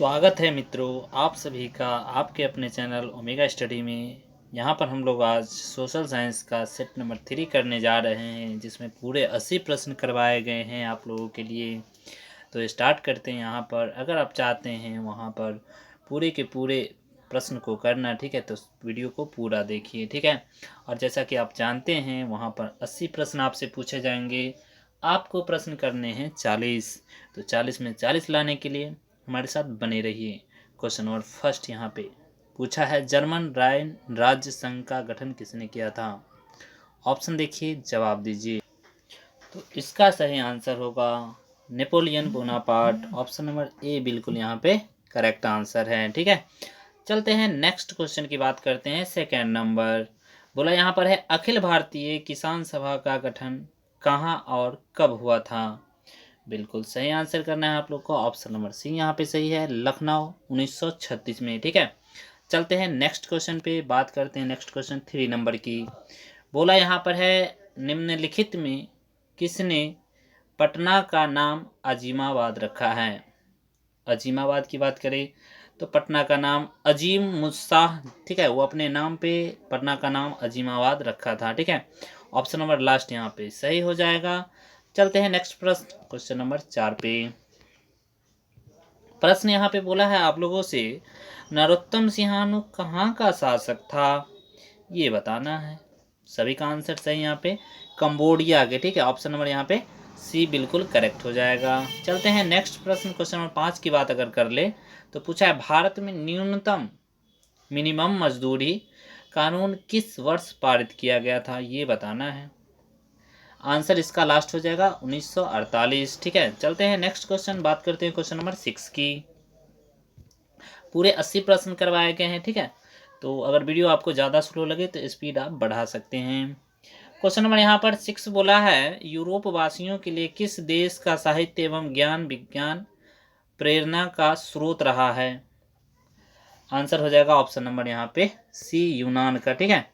स्वागत है मित्रों आप सभी का आपके अपने चैनल ओमेगा स्टडी में। यहाँ पर हम लोग आज सोशल साइंस का सेट नंबर 3 करने जा रहे हैं, जिसमें पूरे 80 प्रश्न करवाए गए हैं आप लोगों के लिए। तो स्टार्ट करते हैं। यहाँ पर अगर आप चाहते हैं वहाँ पर पूरे के पूरे प्रश्न को करना, ठीक है, तो वीडियो को पूरा देखिए, ठीक है। और जैसा कि आप जानते हैं वहाँ पर 80 प्रश्न आपसे पूछे जाएंगे, आपको प्रश्न करने हैं 40। तो 40 में 40 लाने के लिए हमारे साथ बने रहिए। क्वेश्चन नंबर फर्स्ट यहाँ पे पूछा है, जर्मन राइन राज्य संघ का गठन किसने किया था? ऑप्शन देखिए, जवाब दीजिए। तो इसका सही आंसर होगा Napoleon Bonaparte. Option number A बिल्कुल यहाँ पे करेक्ट आंसर है, ठीक है। चलते हैं नेक्स्ट क्वेश्चन की बात करते हैं। सेकेंड नंबर बोला यहाँ पर है, अखिल भारतीय किसान सभा का गठन कहाँ और कब हुआ था? बिल्कुल सही आंसर करना है आप लोग को। ऑप्शन नंबर सी यहाँ पे सही है, लखनऊ 1936 में, ठीक है। चलते हैं नेक्स्ट क्वेश्चन पे बात करते हैं। नेक्स्ट क्वेश्चन 3 नंबर की बोला यहाँ पर है, निम्नलिखित में किसने पटना का नाम अजीमाबाद रखा है? अजीमाबाद की बात करें तो पटना का नाम अजीम मुस्ताह, ठीक है, वो अपने नाम पे पटना का नाम अजीमाबाद रखा था, ठीक है। ऑप्शन नंबर लास्ट यहाँ पे सही हो जाएगा। चलते हैं नेक्स्ट प्रश्न, क्वेश्चन नंबर 4 पे। प्रश्न यहाँ पे बोला है आप लोगों से, नरोत्तम सिंहानु कहाँ का शासक था? ये बताना है। सभी का आंसर सही यहाँ पे कंबोडिया के, ठीक है। ऑप्शन नंबर यहाँ पे सी बिल्कुल करेक्ट हो जाएगा। चलते हैं नेक्स्ट प्रश्न, क्वेश्चन नंबर 5 की बात अगर कर ले तो पूछा है, भारत में न्यूनतम मिनिमम मजदूरी कानून किस वर्ष पारित किया गया था? ये बताना है। आंसर इसका लास्ट हो जाएगा 1948, ठीक है। चलते हैं नेक्स्ट क्वेश्चन, बात करते हैं क्वेश्चन नंबर 6 की। पूरे 80 प्रश्न करवाए गए हैं, ठीक है। तो अगर वीडियो आपको ज़्यादा स्लो लगे तो स्पीड आप बढ़ा सकते हैं। क्वेश्चन नंबर यहाँ पर 6 बोला है, यूरोप वासियों के लिए किस देश का साहित्य एवं ज्ञान विज्ञान प्रेरणा का स्रोत रहा है? आंसर हो जाएगा ऑप्शन नंबर यहाँ पे सी, यूनान का, ठीक है।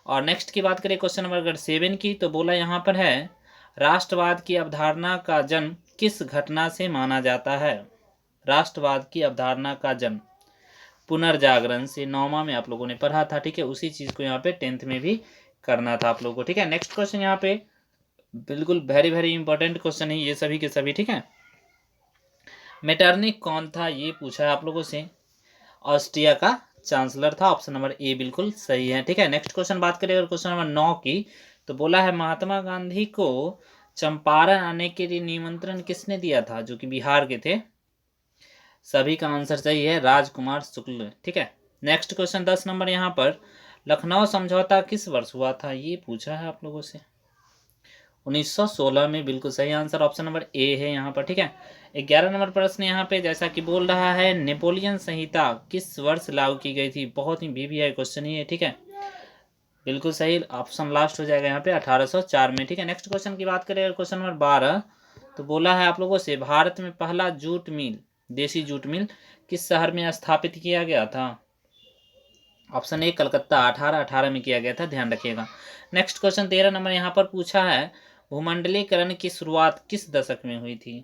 और नेक्स्ट की बात करें क्वेश्चन नंबर अगर 7 की, तो बोला यहाँ पर है, राष्ट्रवाद की अवधारणा का जन्म किस घटना से माना जाता है? राष्ट्रवाद की अवधारणा का जन्म पुनर्जागरण से 9वां में आप लोगों ने पढ़ा था, ठीक है। उसी चीज को यहाँ पे 10th में भी करना था आप लोगों को, ठीक है। नेक्स्ट क्वेश्चन यहाँ पे बिल्कुल वेरी वेरी इंपॉर्टेंट क्वेश्चन है ये सभी के सभी, ठीक है। मेटरनिक कौन था? ये पूछा है आप लोगों से। ऑस्ट्रिया का चांसलर था। ऑप्शन नंबर ए बिल्कुल सही है, ठीक है। नेक्स्ट क्वेश्चन बात करें अगर क्वेश्चन नंबर 9 की, तो बोला है, महात्मा गांधी को चंपारण आने के लिए निमंत्रण किसने दिया था, जो कि बिहार के थे? सभी का आंसर सही है, राजकुमार शुक्ल, ठीक है। नेक्स्ट क्वेश्चन 10 नंबर यहाँ पर, लखनऊ समझौता किस वर्ष हुआ था? ये पूछा है आप लोगों से। 1916 में, बिल्कुल सही आंसर ऑप्शन नंबर ए है यहाँ पर, ठीक है। 11 नंबर प्रश्न यहाँ पे जैसा कि बोल रहा है, नेपोलियन संहिता किस वर्ष लागू की गई थी? बहुत ही बीबीआई क्वेश्चन ही है, ठीक है। बिल्कुल सही, ऑप्शन लास्ट हो जाएगा यहाँ पे 1804 में, ठीक है। नेक्स्ट क्वेश्चन की बात करें क्वेश्चन नंबर 12, तो बोला है आप लोगों से, भारत में पहला जूट मिल, देसी जूट मिल किस शहर में स्थापित किया गया था? ऑप्शन ए कलकत्ता, 1818 में किया गया था, ध्यान रखिएगा। नेक्स्ट क्वेश्चन 13 नंबर यहाँ पर पूछा है, भूमंडलीकरण की शुरुआत किस दशक में हुई थी?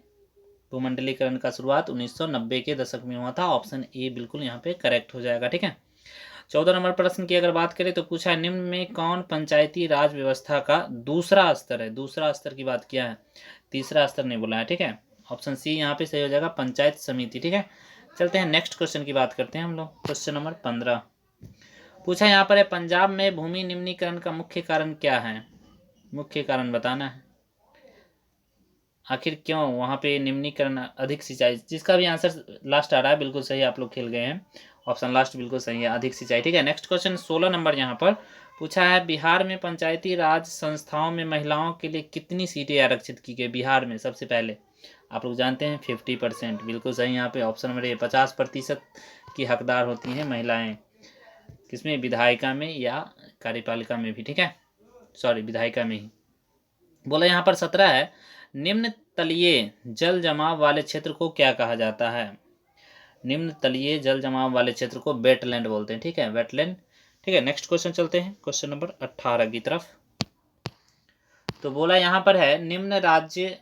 भूमंडलीकरण का शुरुआत 1990 के दशक में हुआ था। ऑप्शन ए बिल्कुल यहाँ पे करेक्ट हो जाएगा, ठीक है। 14 नंबर प्रश्न की अगर बात करें तो पूछा है, निम्न में कौन पंचायती राज व्यवस्था का दूसरा स्तर है? दूसरा स्तर की बात किया है, तीसरा स्तर नहीं बोला है, ठीक है। ऑप्शन सी यहाँ पे सही हो जाएगा, पंचायत समिति, ठीक है। चलते हैं नेक्स्ट क्वेश्चन की बात करते हैं हम लोग। क्वेश्चन नंबर 15 पूछा यहाँ पर है, पंजाब में भूमि निम्नीकरण का मुख्य कारण क्या है? मुख्य कारण बताना है। आखिर क्यों वहाँ पे निम्नीकरण, अधिक सिंचाई, जिसका भी आंसर लास्ट आ रहा है बिल्कुल सही, आप लोग खेल गए हैं। ऑप्शन लास्ट बिल्कुल सही है, अधिक सिंचाई, ठीक है। नेक्स्ट क्वेश्चन 16 नंबर यहाँ पर पूछा है, बिहार में पंचायती राज संस्थाओं में महिलाओं के लिए कितनी सीटें आरक्षित की गई? बिहार में सबसे पहले आप लोग जानते हैं 50%, बिल्कुल सही यहाँ पे ऑप्शन नंबर ए, 50% की हकदार होती हैं महिलाएं, किसमें? विधायिका में या कार्यपालिका में भी, ठीक है, सॉरी विधायिका में ही। बोला यहाँ पर 17 है, निम्न तलीय जल जमाव वाले क्षेत्र को क्या कहा जाता है? निम्न तलीय जल जमाव वाले क्षेत्र को वेटलैंड बोलते हैं, ठीक है, वेटलैंड, ठीक है। नेक्स्ट क्वेश्चन चलते हैं क्वेश्चन नंबर 18 की तरफ। तो बोला यहाँ पर है, निम्न राज्य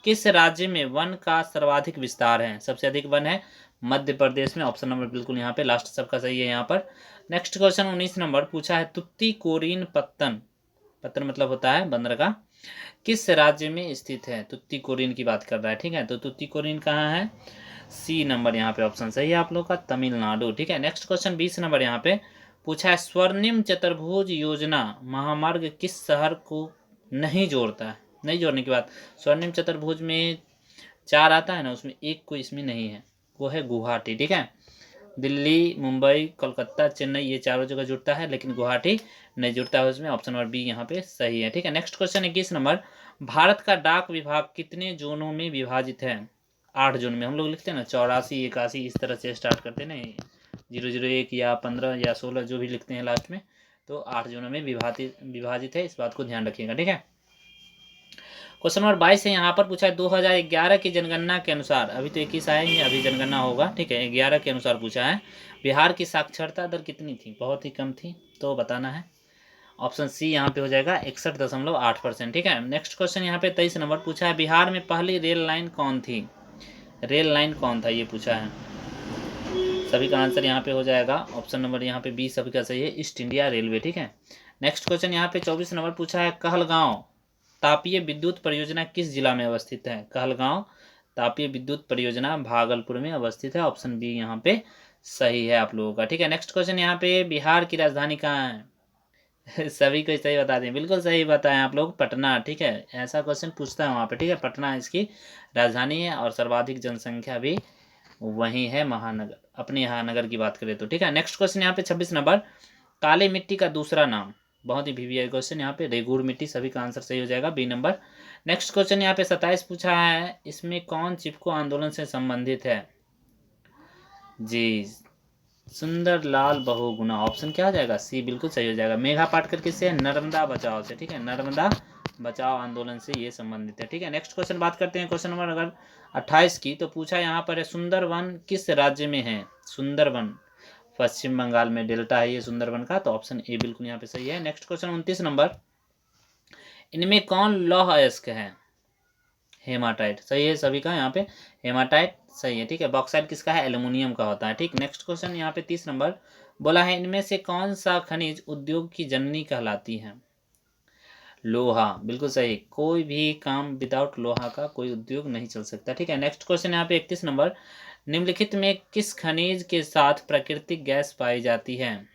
किस राज्य में वन का सर्वाधिक विस्तार है? सबसे अधिक वन है मध्य प्रदेश में। ऑप्शन नंबर बिल्कुल यहाँ पे लास्ट सबका सही है यहाँ पर। नेक्स्ट क्वेश्चन 19 नंबर पूछा है तुत्तीकोरिन पत्तन, पत्तन मतलब होता है बंदरगाह, किस राज्य में स्थित है? तुत्तीकोरिन की बात कर रहा है, ठीक है। तो तुत्तीकोरिन कहाँ है? सी नंबर यहाँ पे ऑप्शन सही है आप लोग का, तमिलनाडु, ठीक है। नेक्स्ट क्वेश्चन 20 नंबर यहाँ पे पूछा है स्वर्णिम चतुर्भुज योजना महामार्ग किस शहर को नहीं जोड़ता है? नहीं जोड़ने की बात, स्वर्णिम चतुर्भुज में 4 आता है ना, उसमें एक कोई इसमें नहीं है, वो है गुवाहाटी, ठीक है। दिल्ली, मुंबई, कोलकाता, चेन्नई ये चारों जगह जुड़ता है, लेकिन गुवाहाटी नहीं जुड़ता है उसमें। ऑप्शन नंबर बी यहाँ पे सही है, ठीक है। नेक्स्ट क्वेश्चन 21 नंबर भारत का डाक विभाग कितने जोनों में विभाजित है? 8 जोन में। हम लोग लिखते हैं ना 84, 81 इस तरह से स्टार्ट करते हैं ना, 001 या 15 या 16 जो भी लिखते हैं लास्ट में, तो 8 जोनों में विभाजित है, इस बात को ध्यान रखिएगा, ठीक है। क्वेश्चन नंबर 22 है यहाँ पर पूछा है 2011 की जनगणना के अनुसार, अभी तो 21 आएंगे, अभी जनगणना होगा, ठीक है। 11 के अनुसार पूछा है बिहार की साक्षरता दर कितनी थी? बहुत ही कम थी, तो बताना है। ऑप्शन सी यहाँ पे हो जाएगा 61.8%, ठीक है। नेक्स्ट क्वेश्चन यहाँ पे 23 नंबर पूछा है बिहार में पहली रेल लाइन कौन थी? रेल लाइन कौन था ये पूछा है। सभी का आंसर यहाँ पे हो जाएगा ऑप्शन नंबर यहाँ पे बी सभी का सही है, ईस्ट इंडिया रेलवे, ठीक है। नेक्स्ट क्वेश्चन यहाँ पे 24 नंबर पूछा है कहलगांव तापीय विद्युत परियोजना किस जिला में अवस्थित है? कहलगांव तापीय विद्युत परियोजना भागलपुर में अवस्थित है। ऑप्शन बी यहाँ पे सही है आप लोगों का, ठीक है। नेक्स्ट क्वेश्चन यहाँ पे बिहार की राजधानी कहाँ है? सभी को सही बता दें, बिल्कुल सही बताएं आप लोग, पटना, ठीक है। ऐसा क्वेश्चन पूछता है वहाँ पे, ठीक है। पटना इसकी राजधानी है और सर्वाधिक जनसंख्या भी वहीं है महानगर, अपने यहाँ नगर की बात करें तो, ठीक है। नेक्स्ट क्वेश्चन यहाँ पे 26 नंबर काली मिट्टी का दूसरा नाम, बहुत ही वीवीआई क्वेश्चन यहाँ पे, रेगुर मिट्टी, सभी का आंसर सही हो जाएगा बी नंबर। नेक्स्ट क्वेश्चन यहाँ पे 27 पूछा है इसमें कौन चिपको आंदोलन से संबंधित है? जी सुंदर लाल बहुगुणा, ऑप्शन क्या हो जाएगा? सी बिल्कुल सही हो जाएगा। मेघा पाटकर किससे? नर्मदा बचाओ से, ठीक है। नर्मदा बचाओ आंदोलन से ये संबंधित है, ठीक है। नेक्स्ट क्वेश्चन बात करते हैं क्वेश्चन नंबर अगर 28 की, तो पूछा यहाँ पर है सुंदरवन किस राज्य में है? सुंदरवन पश्चिम बंगाल में, डेल्टा है ये सुंदरवन का, तो ऑप्शन ए बिल्कुल यहाँ पे सही है। नेक्स्ट क्वेश्चन 29 नंबर इनमें कौन लौह अयस्क है? हेमाटाइट सही है सभी का यहाँ पे, हेमाटाइट सही है, ठीक है। बॉक्साइट किसका है? एल्युमिनियम का होता है, ठीक। नेक्स्ट क्वेश्चन यहाँ पे 30 नंबर बोला है इनमें से कौन सा खनिज उद्योग की जननी कहलाती है? लोहा बिल्कुल सही, कोई भी काम विदाउट लोहा का कोई उद्योग नहीं चल सकता, ठीक है। नेक्स्ट क्वेश्चन यहाँ पे 31 नंबर निम्नलिखित में किस खनिज के साथ प्राकृतिक गैस पाई जाती है?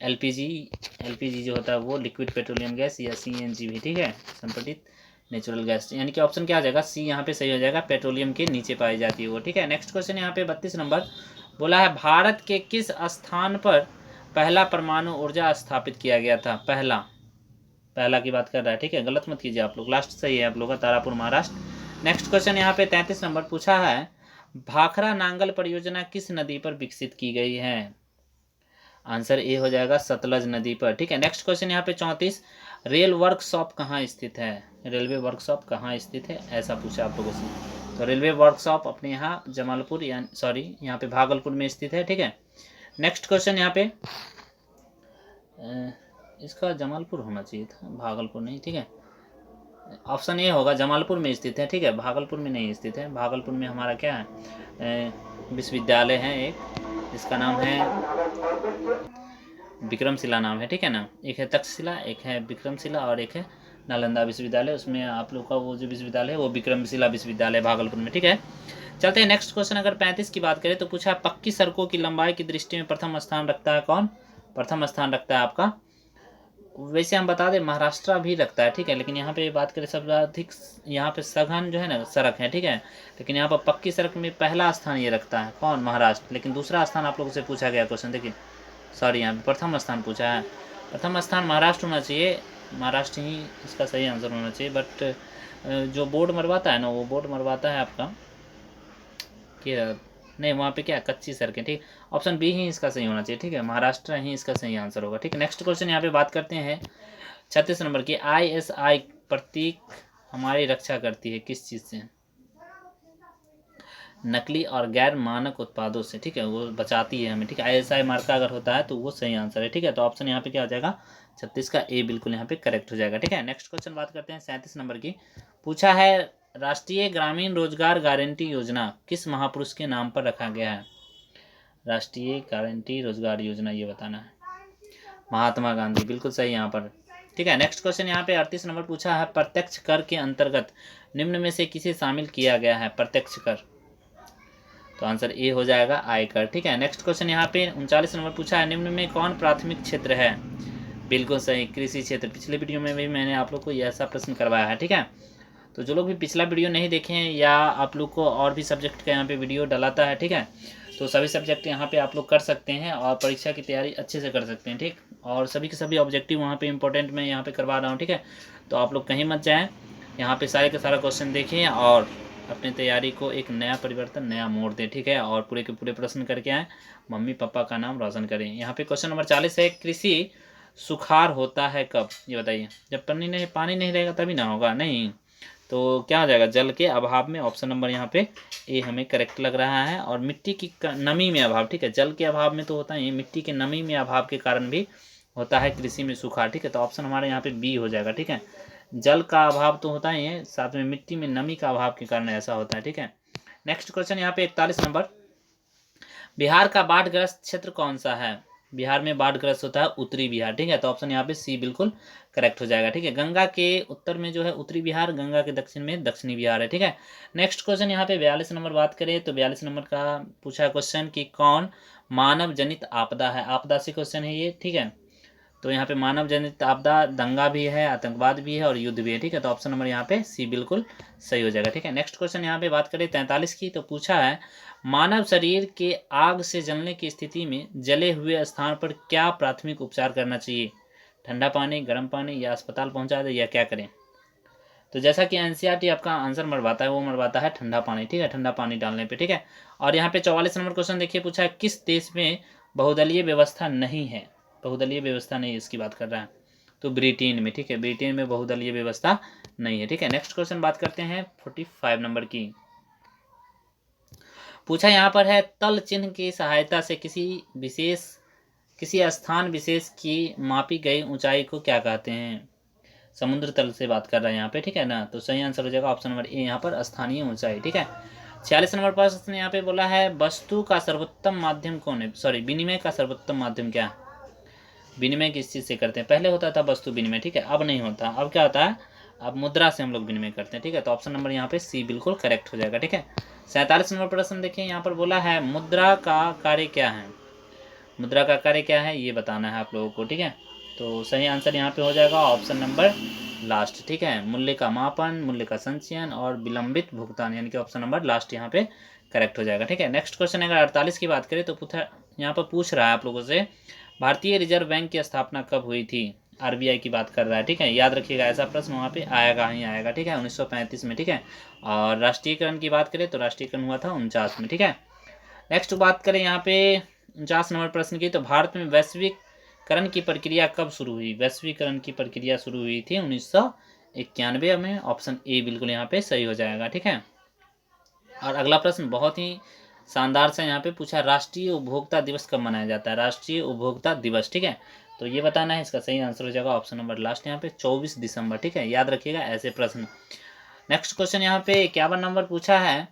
एलपीजी जो होता है वो लिक्विड पेट्रोलियम गैस, या सीएनजी भी, ठीक है, संपीड़ित नेचुरल गैस, यानी कि ऑप्शन क्या आ जाएगा? सी यहाँ पे सही हो जाएगा, पेट्रोलियम के नीचे पाई जाती है वो, ठीक है। नेक्स्ट क्वेश्चन यहाँ पे 32 नंबर बोला है भारत के किस स्थान पर पहला परमाणु ऊर्जा स्थापित किया गया था? पहला की बात कर रहा है, ठीक है, गलत मत कीजिए आप लोग, लास्ट सही है आप लोग का, तारापुर महाराष्ट्र। नेक्स्ट क्वेश्चन यहाँ पे 33 नंबर पूछा है भाखड़ा नांगल परियोजना किस नदी पर विकसित की गई है? आंसर ए हो जाएगा सतलज नदी पर, ठीक है। नेक्स्ट क्वेश्चन यहाँ पे 34 रेल वर्कशॉप कहाँ स्थित है? रेलवे वर्कशॉप कहाँ स्थित है ऐसा पूछा आप लोगों से, तो रेलवे वर्कशॉप अपने यहाँ जमालपुर या सॉरी यहाँ पे भागलपुर में स्थित है, ठीक है। नेक्स्ट क्वेश्चन यहाँ पे इसका जमालपुर होना चाहिए था, भागलपुर नहीं, ठीक है। ऑप्शन ए होगा जमालपुर में स्थित है, ठीक है, भागलपुर में नहीं स्थित है। भागलपुर में हमारा क्या है विश्वविद्यालय है एक, जिसका नाम है विक्रमशिला नाम है, ठीक है ना। एक है तक्षशिला, एक है विक्रमशिला और एक है नालंदा विश्वविद्यालय, उसमें आप लोग का वो जो विश्वविद्यालय है वो विक्रमशिला विश्वविद्यालय भागलपुर में, ठीक है। चलते हैं नेक्स्ट क्वेश्चन अगर 35 की बात करें तो पूछा पक्की सड़कों की लंबाई की दृष्टि में प्रथम स्थान रखता है कौन? प्रथम स्थान रखता है आपका, वैसे हम बता दें महाराष्ट्र भी रखता है, ठीक है, लेकिन यहाँ पे बात करें सबसे अधिक यहाँ पे सघन जो है ना सड़क है, ठीक है, लेकिन यहाँ पर पक्की सड़क में पहला स्थान ये रखता है कौन? महाराष्ट्र। लेकिन दूसरा स्थान आप लोगों से पूछा गया क्वेश्चन, देखिए सॉरी यहाँ पे प्रथम स्थान पूछा है, प्रथम स्थान महाराष्ट्र होना चाहिए, महाराष्ट्र ही इसका सही आंसर होना चाहिए। बट जो बोर्ड मरवाता है ना वो बोर्ड मरवाता है आपका कि नहीं, वहाँ पे क्या कच्ची सड़कें, ठीक। ऑप्शन बी ही इसका सही होना चाहिए, ठीक है, महाराष्ट्र ही इसका सही आंसर होगा, ठीक है। नेक्स्ट क्वेश्चन यहाँ पे बात करते हैं 36 नंबर की ISI प्रतीक हमारी रक्षा करती है किस चीज़ से? नकली और गैर मानक उत्पादों से, ठीक है, वो बचाती है हमें, ठीक है। ISI मार्का अगर होता है तो वो सही आंसर है, ठीक है। तो ऑप्शन यहाँ पे क्या हो जाएगा 36 का ए बिल्कुल यहाँ पे करेक्ट हो जाएगा, ठीक है। नेक्स्ट क्वेश्चन बात करते हैं 37 नंबर की, पूछा है राष्ट्रीय ग्रामीण रोजगार गारंटी योजना किस महापुरुष के नाम पर रखा गया है? राष्ट्रीय गारंटी रोजगार योजना, ये बताना है। महात्मा गांधी, बिल्कुल सही यहाँ पर। ठीक है, नेक्स्ट क्वेश्चन यहाँ पे 38 नंबर पूछा है, प्रत्यक्ष कर के अंतर्गत निम्न में से किसे शामिल किया गया है? प्रत्यक्ष कर, तो आंसर ए हो जाएगा, आयकर। ठीक है, नेक्स्ट क्वेश्चन यहाँ पे 39 नंबर पूछा है, निम्न में कौन प्राथमिक क्षेत्र है? बिल्कुल सही, कृषि क्षेत्र। पिछले वीडियो में भी मैंने आप लोग को ऐसा प्रश्न करवाया है। ठीक है, तो जो लोग भी पिछला वीडियो नहीं देखे हैं या आप लोग को और भी सब्जेक्ट का यहाँ पे वीडियो डलाता है, ठीक है, तो सभी सब्जेक्ट यहाँ पे आप लोग कर सकते हैं और परीक्षा की तैयारी अच्छे से कर सकते हैं। ठीक, और सभी के सभी ऑब्जेक्टिव वहाँ पे इंपॉर्टेंट मैं यहाँ पे करवा रहा हूँ। ठीक है, तो आप लोग कहीं मत जाएँ, यहाँ पे सारे का सारा क्वेश्चन देखें और अपनी तैयारी को एक नया परिवर्तन, नया मोड़ दें। ठीक है, और पूरे के पूरे प्रश्न करके आएँ, मम्मी पापा का नाम रोशन करें। यहाँ पे क्वेश्चन नंबर 40 है, कृषि सुखाड़ होता है कब? ये बताइए। जब पानी नहीं रहेगा तभी ना होगा? नहीं, तो क्या हो जाएगा? जल के अभाव में। ऑप्शन नंबर यहाँ पे ए हमें करेक्ट लग रहा है। और मिट्टी की नमी में अभाव। ठीक है, जल के अभाव में तो होता है, मिट्टी की नमी में अभाव के कारण भी होता है कृषि में सुखाड़। ठीक है, तो ऑप्शन हमारे यहाँ पे बी हो जाएगा। ठीक है, जल का अभाव तो होता ही है, साथ में मिट्टी में नमी का अभाव के कारण ऐसा होता है। ठीक है, नेक्स्ट क्वेश्चन यहाँ पे 41 नंबर, बिहार का बाढ़ग्रस्त क्षेत्र कौन सा है? बिहार में बाढ़ग्रस्त होता है उत्तरी बिहार। ठीक है, तो ऑप्शन यहाँ पे सी बिल्कुल करेक्ट हो जाएगा। ठीक है, गंगा के उत्तर में जो है उत्तरी बिहार, गंगा के दक्षिण में दक्षिणी बिहार है। ठीक है, नेक्स्ट क्वेश्चन यहाँ पे 42 नंबर बात करें तो 42 नंबर का पूछा क्वेश्चन कि कौन मानव जनित आपदा है? आपदा से क्वेश्चन है ये। ठीक है, तो यहाँ पे मानव जनित आपदा दंगा भी है, आतंकवाद भी है और युद्ध भी है। ठीक है, तो ऑप्शन नंबर यहाँ पे सी बिल्कुल सही हो जाएगा। ठीक है, नेक्स्ट क्वेश्चन यहाँ पे बात करें 43 की, तो पूछा है मानव शरीर के आग से जलने की स्थिति में जले हुए स्थान पर क्या प्राथमिक उपचार करना चाहिए? ठंडा पानी, गर्म पानी, या अस्पताल पहुंचा दे, या क्या करें? तो जैसा कि एनसीईआरटी आपका आंसर मरवाता है, वो मरवाता है ठंडा पानी। ठीक है, ठंडा पानी डालने पे। ठीक है, और यहाँ पे 44 नंबर क्वेश्चन देखिए, पूछा है किस देश में बहुदलीय व्यवस्था नहीं है? बहुदलीय व्यवस्था नहीं, इसकी बात कर रहा है, तो ब्रिटेन में। ठीक है, ब्रिटेन में बहुदलीय व्यवस्था नहीं है। ठीक है, नेक्स्ट क्वेश्चन बात करते हैं 45 नंबर की। पूछा यहाँ पर है, तल चिन्ह की सहायता से किसी स्थान विशेष की मापी गई ऊंचाई को क्या कहते हैं? समुद्र तल से बात कर रहा है यहाँ पे। ठीक है ना, तो सही आंसर हो जाएगा ऑप्शन नंबर ए यहाँ पर, स्थानीय ऊंचाई। ठीक है, 46 नंबर प्रश्न यहाँ पे बोला है, वस्तु का सर्वोत्तम माध्यम कौन है? सॉरी, विनिमय का सर्वोत्तम माध्यम क्या है? विनिमय किस चीज़ से करते हैं? पहले होता था वस्तु विनिमय। ठीक है, अब नहीं होता, अब क्या होता है? अब मुद्रा से हम लोग विनिमय करते हैं। ठीक है, तो ऑप्शन नंबर यहाँ पे सी बिल्कुल करेक्ट हो जाएगा। ठीक है, 47 नंबर प्रश्न देखिए, यहाँ पर बोला है मुद्रा का कार्य क्या है? मुद्रा का कार्य क्या है ये बताना है आप लोगों को। ठीक है, तो सही आंसर यहाँ पे हो जाएगा ऑप्शन नंबर लास्ट। ठीक है, मूल्य का मापन, मूल्य का संचयन और विलंबित भुगतान, यानी कि ऑप्शन नंबर लास्ट यहाँ पे करेक्ट हो जाएगा। ठीक है, नेक्स्ट क्वेश्चन अगर 48 की बात करें तो यहाँ पर पूछ रहा है आप लोगों से, भारतीय रिजर्व बैंक की स्थापना कब हुई थी? आरबीआई की बात कर रहा है। ठीक है, याद रखिएगा, ऐसा प्रश्न वहाँ पे आएगा ही आएगा। ठीक है, 1935 में। ठीक है, और राष्ट्रीयकरण की बात करें तो राष्ट्रीयकरण हुआ था 49 में। ठीक है, नेक्स्ट बात करें यहाँ पे 49 नंबर प्रश्न की, तो भारत में वैश्वीकरण की प्रक्रिया कब शुरू हुई? वैश्वीकरण की प्रक्रिया शुरू हुई थी 1991 में। ऑप्शन ए बिल्कुल यहाँ पे सही हो जाएगा। ठीक है, और अगला प्रश्न बहुत ही शानदार से यहाँ पे पूछा, राष्ट्रीय उपभोक्ता दिवस कब मनाया जाता है? राष्ट्रीय उपभोक्ता दिवस। ठीक है, तो ये बताना है, इसका सही आंसर हो जाएगा ऑप्शन नंबर लास्ट यहाँ पे 24 दिसंबर। ठीक है, याद रखिएगा ऐसे प्रश्न। नेक्स्ट क्वेश्चन यहाँ पे 51 नंबर पूछा है,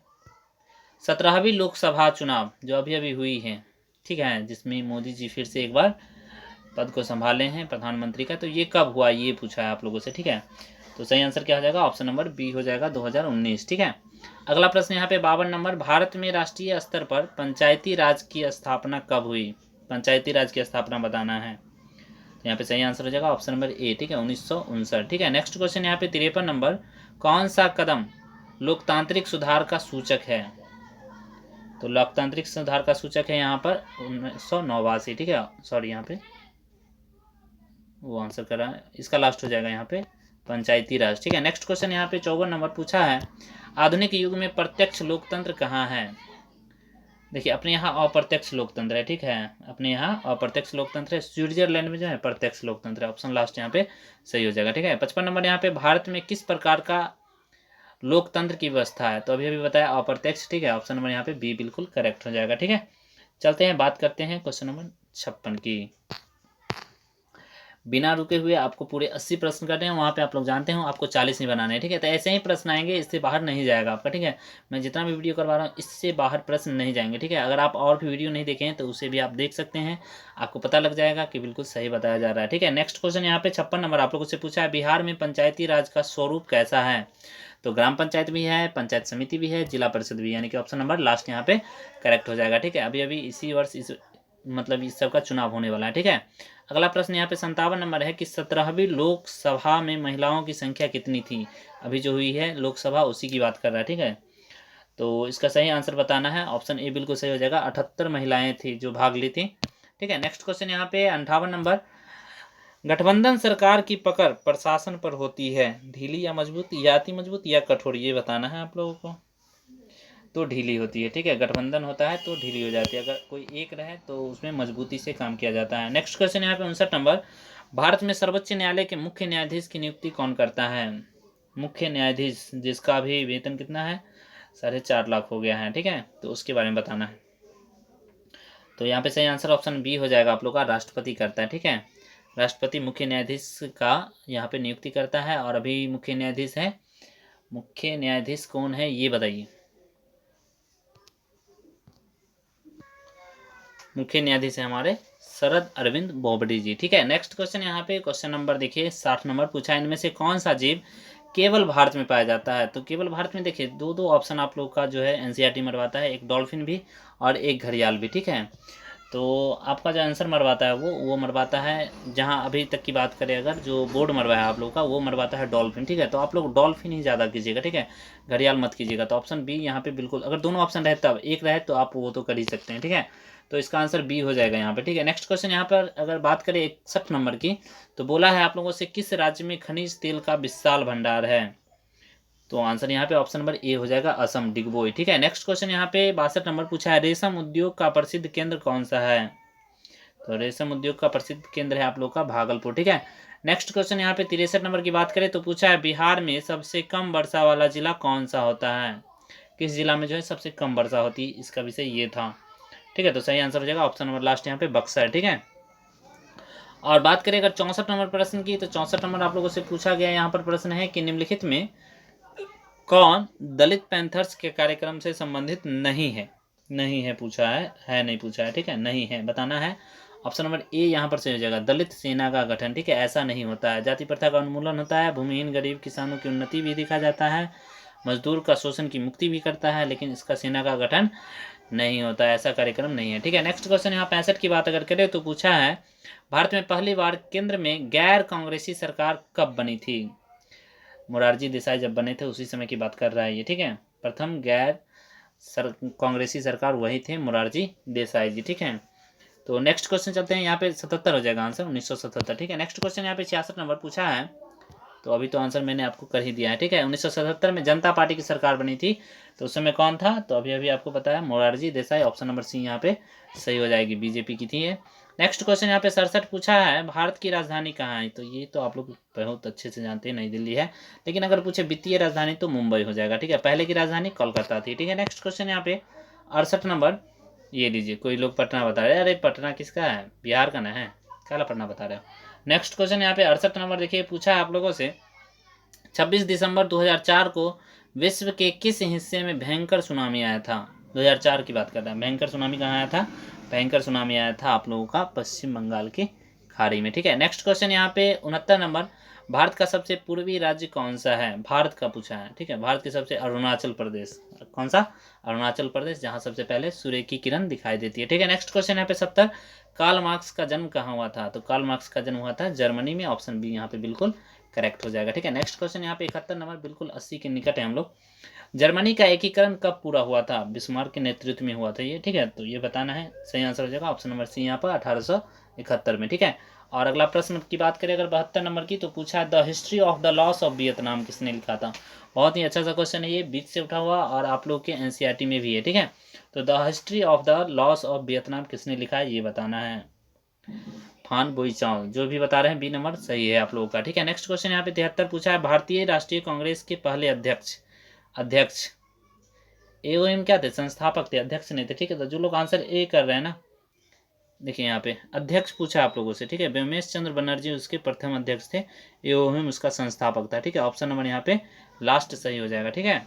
17वीं लोकसभा चुनाव जो अभी अभी हुई है, ठीक है, जिसमें मोदी जी फिर से एक बार पद को संभाले हैं प्रधानमंत्री का, तो ये कब हुआ ये पूछा है आप लोगों से। ठीक है, तो सही आंसर क्या हो जाएगा? ऑप्शन नंबर बी हो जाएगा, 2019। ठीक है, अगला प्रश्न यहाँ पे 52 नंबर, भारत में राष्ट्रीय स्तर पर पंचायती राज की स्थापना कब हुई? पंचायती राज की स्थापना बताना है, तो यहाँ पे सही आंसर हो जाएगा ऑप्शन नंबर ए। ठीक है, 1959। ठीक है, नेक्स्ट क्वेश्चन यहाँ पे 53 नंबर, कौन सा कदम लोकतांत्रिक सुधार का सूचक है? तो लोकतांत्रिक सुधार का सूचक है यहाँ पर 1989। ठीक है, सॉरी यहाँ पे वो आंसर कर रहा है, इसका लास्ट हो जाएगा यहाँ पे पंचायती राज। ठीक है, नेक्स्ट क्वेश्चन यहाँ पे 54 नंबर पूछा है, आधुनिक युग में प्रत्यक्ष लोकतंत्र कहाँ है? देखिए, अपने यहाँ अप्रत्यक्ष लोकतंत्र है। ठीक है, अपने यहाँ अप्रत्यक्ष लोकतंत्र है, स्विट्जरलैंड में जो है प्रत्यक्ष लोकतंत्र है। ऑप्शन लास्ट यहाँ पे सही हो जाएगा। ठीक है, 55 नंबर यहाँ पे, भारत में किस प्रकार का लोकतंत्र की व्यवस्था है? तो अभी अभी बताया अप्रत्यक्ष। ठीक है, ऑप्शन नंबर यहाँ पे बी बिल्कुल करेक्ट हो जाएगा। ठीक है, चलते हैं बात करते हैं क्वेश्चन नंबर 56 की। बिना रुके हुए आपको पूरे 80 प्रश्न करने हैं, वहाँ पे आप लोग जानते हो आपको 40 नहीं बनाने हैं, ठीक है। तो ऐसे ही प्रश्न आएंगे, इससे बाहर नहीं जाएगा आपका, ठीक है। मैं जितना भी वीडियो करवा रहा हूँ इससे बाहर प्रश्न नहीं जाएंगे, ठीक है। अगर आप और भी वीडियो नहीं देखे हैं तो उसे भी आप देख सकते हैं, आपको पता लग जाएगा कि बिल्कुल सही बताया जा रहा है, ठीक है। नेक्स्ट क्वेश्चन यहाँ पे 56 नंबर आप लोगों से पूछा है, बिहार में पंचायती राज का स्वरूप कैसा है। तो ग्राम पंचायत भी है, पंचायत समिति भी है, जिला परिषद भी, यानी कि ऑप्शन नंबर लास्ट यहाँ पे करेक्ट हो जाएगा, ठीक है। अभी अभी इसी वर्ष इस मतलब इस सब का चुनाव होने वाला है, ठीक है। अगला प्रश्न यहाँ पे 57 नंबर है कि 17वीं लोकसभा में महिलाओं की संख्या कितनी थी। अभी जो हुई है लोकसभा उसी की बात कर रहा है, ठीक है। तो इसका सही आंसर बताना है, ऑप्शन ए बिल्कुल सही हो जाएगा। 78 महिलाएं थी जो भाग ली थी, ठीक है। नेक्स्ट क्वेश्चन यहाँ पे 58 नंबर, गठबंधन सरकार की पकड़ प्रशासन पर होती है, ढीली या मजबूत, या अति मजबूत या कठोर, ये बताना है आप लोगों को। तो ढीली होती है, ठीक है। गठबंधन होता है तो ढीली हो जाती है, अगर कोई एक रहे तो उसमें मजबूती से काम किया जाता है। नेक्स्ट क्वेश्चन यहाँ पे 59 नंबर, भारत में सर्वोच्च न्यायालय के मुख्य न्यायाधीश की नियुक्ति कौन करता है। मुख्य न्यायाधीश जिसका भी वेतन कितना है, 4.5 लाख हो गया है, ठीक है। तो उसके बारे में बताना है। तो यहाँ पे सही आंसर ऑप्शन बी हो जाएगा आप लोग का, राष्ट्रपति करता है, ठीक है। राष्ट्रपति मुख्य न्यायाधीश का यहाँ पे नियुक्ति करता है। और अभी मुख्य न्यायाधीश है, मुख्य न्यायाधीश कौन है ये बताइए। मुख्य न्यायाधीश है हमारे शरद अरविंद बोबडे जी, ठीक है। नेक्स्ट क्वेश्चन यहाँ पे क्वेश्चन नंबर देखिए 60 नंबर पूछा है, इनमें से कौन सा जीव केवल भारत में पाया जाता है। तो केवल भारत में देखिए दो दो ऑप्शन आप लोग का जो है एनसीईआरटी मरवाता है, एक डॉल्फिन भी और एक घड़ियाल भी, ठीक है। तो आपका जो आंसर मरवाता है वो मरवाता है, जहाँ अभी तक की बात करें अगर जो बोर्ड मरवाया है आप लोग का वो मरवाता है डॉल्फिन, ठीक है। तो आप लोग डॉल्फिन ही ज़्यादा कीजिएगा, ठीक है, घड़ियाल मत कीजिएगा। तो ऑप्शन बी यहाँ पे बिल्कुल, अगर दोनों ऑप्शन रहे तब, एक रहे तो आप वो तो कर ही सकते हैं, ठीक है। तो इसका आंसर बी हो जाएगा यहाँ पे, ठीक है। नेक्स्ट क्वेश्चन यहाँ पर अगर बात करें 61 नंबर की, तो बोला है आप लोगों से किस राज्य में खनिज तेल का विशाल भंडार है। तो आंसर यहाँ पे ऑप्शन नंबर ए हो जाएगा, असम, डिगबोई, ठीक है। नेक्स्ट क्वेश्चन यहाँ पे 62 नंबर पूछा है, रेशम उद्योग का प्रसिद्ध केंद्र कौन सा है। तो रेशम उद्योग का प्रसिद्ध केंद्र है आप लोग का भागलपुर, ठीक है। नेक्स्ट क्वेश्चन यहाँ पे 63 नंबर की बात करें तो पूछा है, बिहार में सबसे कम वर्षा वाला जिला कौन सा होता है। किस जिला में जो है सबसे कम वर्षा होती है, इसका विषय ये था, ठीक है। तो सही आंसर हो जाएगा ऑप्शन नंबर लास्ट यहाँ पे बक्सर, ठीक है। और बात करें अगर 64 नंबर प्रश्न की, तो 64 नंबर आप लोगों से पूछा गया यहाँ पर प्रश्न है कि निम्नलिखित में कौन दलित पैंथर्स के कार्यक्रम से संबंधित नहीं है। नहीं है पूछा है नहीं पूछा है, ठीक है, नहीं है बताना है। ऑप्शन नंबर ए यहाँ पर सही हो जाएगा, दलित सेना का गठन, ठीक है। ऐसा नहीं होता है, जाति प्रथा का उन्मूलन होता है, भूमिहीन गरीब किसानों की उन्नति भी देखा जाता है, मजदूर का शोषण की मुक्ति भी करता है, लेकिन इसका सेना का गठन नहीं होता है, ऐसा कार्यक्रम नहीं है, ठीक है। नेक्स्ट क्वेश्चन यहाँ 65 की बात अगर करें तो पूछा है, भारत में पहली बार केंद्र में गैर कांग्रेसी सरकार कब बनी थी। मोरारजी देसाई जब बने थे उसी समय की बात कर रहा है ये, ठीक है। प्रथम गैर कांग्रेसी सरकार वही थे, मोरारजी देसाई जी, ठीक है। तो नेक्स्ट क्वेश्चन चलते हैं, यहाँ पे 77 हो जाएगा आंसर, 1977, ठीक है। नेक्स्ट क्वेश्चन यहाँ पे 66 नंबर पूछा है, तो अभी तो आंसर मैंने आपको कर ही दिया है, ठीक है। 1977 में जनता पार्टी की सरकार बनी थी, तो उस समय कौन था, तो अभी अभी आपको बताया Morarji Desai, option number C यहाँ पे सही हो जाएगी, बीजेपी की थी ये। नेक्स्ट क्वेश्चन यहाँ पे 67 पूछा है, भारत की राजधानी कहाँ है। तो ये तो आप लोग बहुत अच्छे से जानते हैं, नई दिल्ली है, लेकिन अगर पूछे वित्तीय राजधानी तो मुंबई हो जाएगा, ठीक है। पहले की राजधानी कोलकाता थी, ठीक है। नेक्स्ट क्वेश्चन यहाँ पे 68 नंबर, ये लीजिए, कोई लोग पटना बता रहे हैं, अरे पटना किसका है, बिहार का ना है, क्या पटना बता रहे हो। नेक्स्ट क्वेश्चन यहाँ पे 68 नंबर देखिए, पूछा है आप लोगों से, 26 दिसंबर 2004 को विश्व के किस हिस्से में भयंकर सुनामी आया था। 2004 की बात कर रहा है, भयंकर सुनामी कहाँ आया था, भयंकर सुनामी आया था आप लोगों का पश्चिम बंगाल की खाड़ी में, ठीक है। नेक्स्ट क्वेश्चन यहाँ पे 69 नंबर, भारत का सबसे पूर्वी राज्य कौन सा है, भारत का पूछा है, ठीक है। भारत के सबसे, अरुणाचल प्रदेश, कौन सा, अरुणाचल प्रदेश, जहाँ सबसे पहले सूर्य की किरण दिखाई देती है, ठीक है। नेक्स्ट क्वेश्चन यहाँ पे 70, कार्ल मार्क्स का जन्म कहाँ हुआ था। तो कार्ल मार्क्स का जन्म हुआ था जर्मनी में, ऑप्शन बी यहाँ पे बिल्कुल करेक्ट हो जाएगा, ठीक है। नेक्स्ट क्वेश्चन यहाँ पे 71 नंबर, बिल्कुल 80 के निकट है हम लोग, जर्मनी का एकीकरण कब पूरा हुआ था, बिस्मार्क के नेतृत्व में हुआ था ये, ठीक है। तो ये बताना है, सही आंसर हो जाएगा ऑप्शन नंबर सी यहाँ पर 1871 में, ठीक है। और अगला प्रश्न की बात करें अगर 72 नंबर की, तो पूछा है the history of the loss of Vietnam किसने लिखा था। बहुत ही अच्छा सा क्वेश्चन है ये, बीच से उठा हुआ और आप लोग के एनसीईआरटी में भी है, ठीक है। तो the history of the loss of Vietnam किसने लिखा है ये बताना है, फान बोईचाओ, जो भी बता रहे हैं बी नंबर सही है आप लोगों का, ठीक है। नेक्स्ट क्वेश्चन यहाँ पे 73 पूछा है, भारतीय राष्ट्रीय कांग्रेस के पहले अध्यक्ष एओएम क्या थे, संस्थापक थे, अध्यक्ष नहीं थे, ठीक है। तो जो लोग आंसर ए कर रहे हैं ना, देखिए यहाँ पे अध्यक्ष पूछा आप लोगों से, ठीक है। व्योमेश चंद्र बनर्जी उसके प्रथम अध्यक्ष थे, एओहिम उसका संस्थापक था, ठीक है। ऑप्शन नंबर यहाँ पे लास्ट सही हो जाएगा, ठीक है।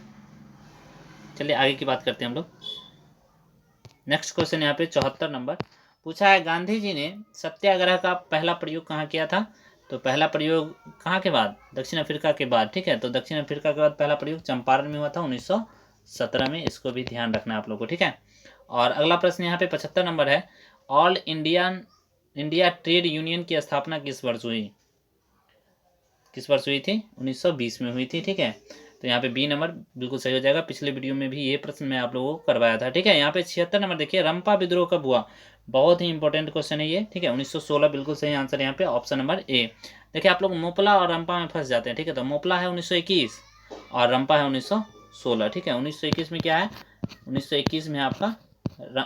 चलिए आगे की बात करते हैं हम लोग। नेक्स्ट क्वेश्चन यहाँ पे 74 नंबर पूछा है, गांधी जी ने सत्याग्रह का पहला प्रयोग कहाँ किया था? तो पहला प्रयोग कहाँ के बाद? दक्षिण अफ्रीका के बाद, ठीक है। तो दक्षिण अफ्रीका के बाद पहला प्रयोग चंपारण में हुआ था 1917 में, इसको भी ध्यान रखना है आप लोग को, ठीक है। और अगला प्रश्न यहाँ पे 75 नंबर है, ऑल इंडिया ट्रेड यूनियन की स्थापना किस वर्ष हुई? किस वर्ष हुई थी? 1920 में हुई थी, ठीक है। तो यहाँ पे बी नंबर बिल्कुल सही हो जाएगा। पिछले वीडियो में भी ये प्रश्न मैं आप लोगों को करवाया था, ठीक है। यहाँ पे 76 नंबर देखिए, रंपा विद्रोह कब हुआ? बहुत ही इंपॉर्टेंट क्वेश्चन है ये, ठीक है। 1916 बिल्कुल सही आंसर यहाँ पे ऑप्शन नंबर ए। देखिए आप लोग मोपला और रंपा में फंस जाते हैं, ठीक है। तो मोपला है 1921 और रंपा है 1916, ठीक है। 1921 में क्या है? 1921 में आपका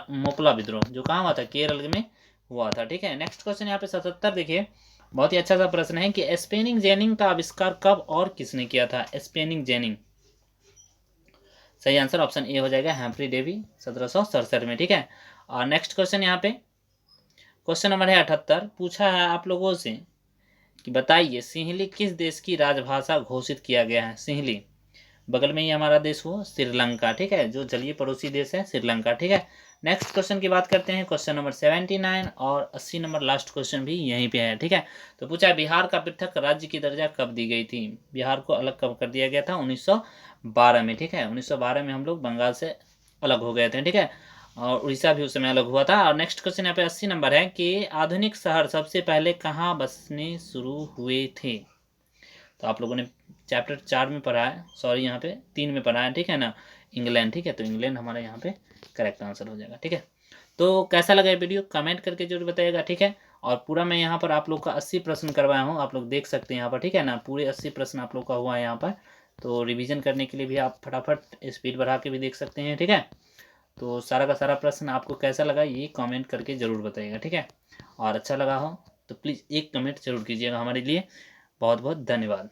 मोपला विद्रोह जो कहाँ हुआ था? केरल में हुआ था, ठीक है। नेक्स्ट क्वेश्चन यहाँ पे 77 देखिए, बहुत ही अच्छा सा प्रश्न है कि स्पेनिंग जेनिंग का आविष्कार कब और किसने किया था? स्पेनिंग जेनिंग, सही आंसर ऑप्शन ए हो जाएगा, हैम्फ्री डेवी 1767 में, ठीक है। और नेक्स्ट क्वेश्चन यहाँ पे क्वेश्चन नंबर है 78, पूछा है आप लोगों से कि बताइए सिंहली किस देश की राजभाषा घोषित किया गया है? सिंहली बगल में ही हमारा देश हो श्रीलंका, ठीक है, जो जलीय पड़ोसी देश है श्रीलंका, ठीक है। नेक्स्ट क्वेश्चन की बात करते हैं, क्वेश्चन नंबर 79 और 80 नंबर लास्ट क्वेश्चन भी यहीं पे है, ठीक है। तो पूछा है बिहार का पृथक राज्य की दर्जा कब दी गई थी? बिहार को अलग कब कर दिया गया था? 1912 में, ठीक है। 1912 में हम लोग बंगाल से अलग हो गए थे, ठीक है। और उड़ीसा भी उस समय अलग हुआ था। और नेक्स्ट क्वेश्चन यहाँ पे 80 नंबर है कि आधुनिक शहर सबसे पहले कहाँ बसने शुरू हुए थे? तो आप लोगों ने चैप्टर 4 में पढ़ा है, सॉरी यहाँ पे 3 में पढ़ा है, ठीक है ना, इंग्लैंड, ठीक है। तो इंग्लैंड हमारे यहाँ पे करेक्ट आंसर हो जाएगा, ठीक है। तो कैसा लगा ये वीडियो कमेंट करके जरूर बताइएगा, ठीक है। और पूरा मैं यहाँ पर आप लोग का 80 प्रश्न करवाया हूँ, आप लोग देख सकते हैं यहाँ पर, ठीक है ना, पूरे 80 प्रश्न आप लोग का हुआ है यहाँ पर। तो रिवीजन करने के लिए भी आप फटाफट स्पीड बढ़ा के भी देख सकते हैं, ठीक है। तो सारा का सारा प्रश्न आपको कैसा लगा ये कमेंट करके ज़रूर बताइएगा, ठीक है। और अच्छा लगा हो तो प्लीज़ एक कमेंट जरूर कीजिएगा हमारे लिए। बहुत बहुत धन्यवाद।